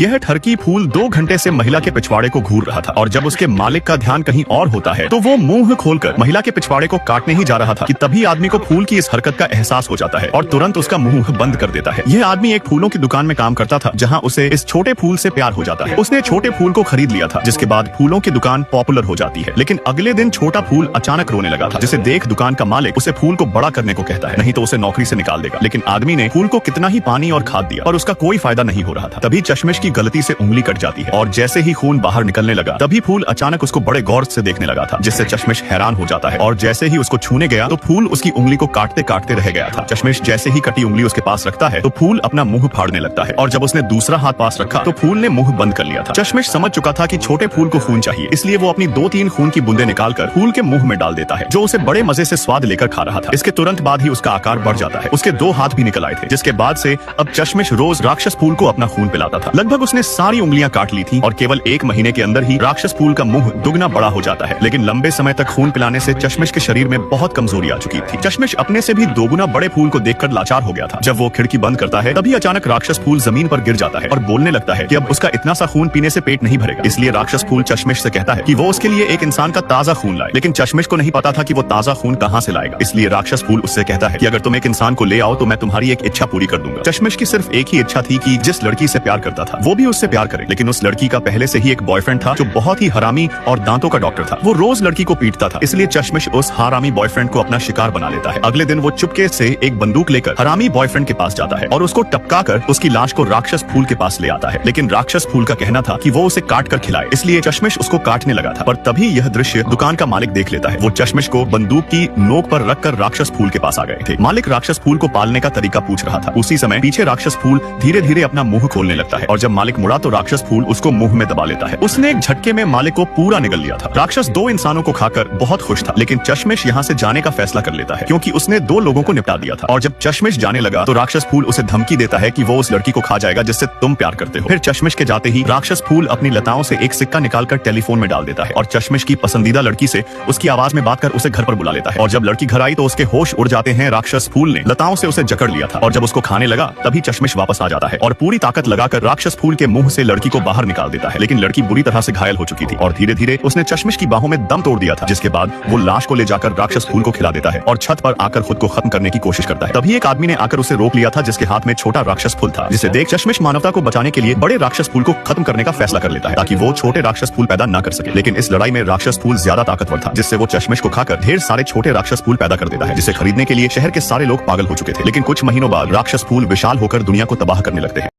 यह ठरकी फूल 2 घंटे से महिला के पिछवाड़े को घूर रहा था और जब उसके मालिक का ध्यान कहीं और होता है तो वो मुंह खोलकर महिला के पिछवाड़े को काटने ही जा रहा था कि तभी आदमी को फूल की इस हरकत का एहसास हो जाता है और तुरंत उसका मुंह बंद कर देता है। यह आदमी एक फूलों की दुकान में काम करता था जहाँ उसे इस छोटे फूल से प्यार हो जाता है। उसने छोटे फूल को खरीद लिया था जिसके बाद फूलों की दुकान पॉपुलर हो जाती है। लेकिन अगले दिन छोटा फूल अचानक रोने लगा था जिसे देख दुकान का मालिक उसे फूल को बड़ा करने को कहता है, नहीं तो उसे नौकरी से निकाल देगा। लेकिन आदमी ने फूल को कितना ही पानी और खाद दिया और उसका कोई फायदा नहीं हो रहा था। तभी चश्मिश की गलती से उंगली कट जाती है और जैसे ही खून बाहर निकलने लगा तभी फूल अचानक उसको बड़े गौर से देखने लगा था जिससे चश्मिश हैरान हो जाता है और जैसे ही उसको छूने गया तो फूल उसकी उंगली को काटते काटते रह गया था। चश्मिश जैसे ही कटी उंगली उसके पास रखता है तो फूल अपना मुंह फाड़ने लगता है और जब उसने दूसरा हाथ पास रखा तो फूल ने मुंह बंद कर लिया था। चश्मिश समझ चुका था कि छोटे फूल को खून चाहिए, इसलिए वो अपनी 2-3 खून की बूंदे निकालकर फूल के मुंह में डाल देता है जो उसे बड़े मजे से स्वाद लेकर खा रहा था। इसके तुरंत बाद ही उसका आकार बढ़ जाता है, उसके 2 हाथ भी निकल आए थे, जिसके बाद से अब चश्मिश रोज राक्षस फूल को अपना खून पिलाता था। लगभग उसने सारी उंगलियां काट ली थी और केवल 1 महीने के अंदर ही राक्षस फूल का मुंह दुगना बड़ा हो जाता है। लेकिन लंबे समय तक खून पिलाने से चश्मिश के शरीर में बहुत कमजोरी आ चुकी थी। चश्मिश अपने से भी 2 गुना बड़े फूल को देखकर लाचार हो गया था। जब वो खिड़की बंद करता है तभी अचानक राक्षस फूल जमीन पर गिर जाता है और बोलने लगता है कि अब उसका इतना सा खून पीने से पेट नहीं भरेगा। इसलिए राक्षस फूल चश्मिश से कहता है कि वो उसके लिए एक इंसान का ताजा खून लाए। लेकिन चश्मिश को नहीं पता था कि वो ताजा खून कहाँ से लाएगा। इसलिए राक्षस फूल उससे कहता है कि अगर तुम एक इंसान को ले आओ तो मैं तुम्हारी एक इच्छा पूरी कर दूंगा। चश्मिश की सिर्फ एक ही इच्छा थी कि जिस लड़की से प्यार करता था वो भी उससे प्यार करे। लेकिन उस लड़की का पहले से ही एक बॉयफ्रेंड था जो बहुत ही हरामी और दांतों का डॉक्टर था। वो रोज लड़की को पीटता था, इसलिए चश्मिश उस हरामी बॉयफ्रेंड को अपना शिकार बना लेता है। अगले दिन वो चुपके से एक बंदूक लेकर हरामी बॉयफ्रेंड के पास जाता है और उसको टपका कर उसकी लाश को राक्षस फूल के पास ले आता है। लेकिन राक्षस फूल का कहना था कि वो उसे काट कर खिलाए, इसलिए चश्मिश उसको काटने लगा था। पर तभी यह दृश्य दुकान का मालिक देख लेता है। वो चश्मिश को बंदूक की नोक पर रखकर राक्षस फूल के पास आ गए थे। मालिक राक्षस फूल को पालने का तरीका पूछ रहा था। उसी समय पीछे राक्षस फूल धीरे धीरे अपना मुंह खोलने लगता है और जब मालिक मुड़ा तो राक्षस फूल उसको मुंह में दबा लेता है। उसने एक झटके में मालिक को पूरा निगल लिया था। राक्षस 2 इंसानों को खाकर बहुत खुश था, लेकिन चश्मिश यहाँ से जाने का फैसला कर लेता है क्योंकि उसने 2 लोगों को निपटा दिया था। और जब चश्मिश जाने लगा तो राक्षस फूल उसे धमकी देता है कि वो उस लड़की को खा जाएगा जिससे तुम प्यार करते हो। फिर चश्मिश के जाते ही राक्षस फूल अपनी लताओं से एक सिक्का निकालकर टेलीफोन में डाल देता है और चश्मिश की पसंदीदा लड़की से उसकी आवाज में बात कर उसे घर पर बुला लेता है। और जब लड़की घर आई तो उसके होश उड़ जाते हैं। राक्षस फूल ने लताओं से उसे जकड़ लिया था और जब उसको खाने लगा तभी चश्मिश वापस आ जाता है और पूरी ताकत लगाकर राक्षस फूल के मुंह से लड़की को बाहर निकाल देता है। लेकिन लड़की बुरी तरह से घायल हो चुकी थी और धीरे धीरे उसने चश्मिश की बाहों में दम तोड़ दिया था, जिसके बाद वो लाश को ले जाकर राक्षस फूल को खिला देता है और छत पर आकर खुद को खत्म करने की कोशिश करता है। तभी एक आदमी ने आकर उसे रोक लिया था जिसके हाथ में छोटा राक्षस फूल था, जिसे देख चश्मिश मानवता को बचाने के लिए बड़े राक्षस फूल को खत्म करने का फैसला कर लेता है ताकि वो छोटे राक्षस फूल पैदा न कर सके। लेकिन इस लड़ाई में राक्षस फूल ज्यादा ताकतवर था, जिससे वो चश्मिश को खाकर ढेर सारे छोटे राक्षस फूल पैदा कर देता है, जिसे खरीदने के लिए शहर के सारे लोग पागल हो चुके थे। लेकिन कुछ महीनों बाद राक्षस फूल विशाल होकर दुनिया को तबाह करने लगते हैं।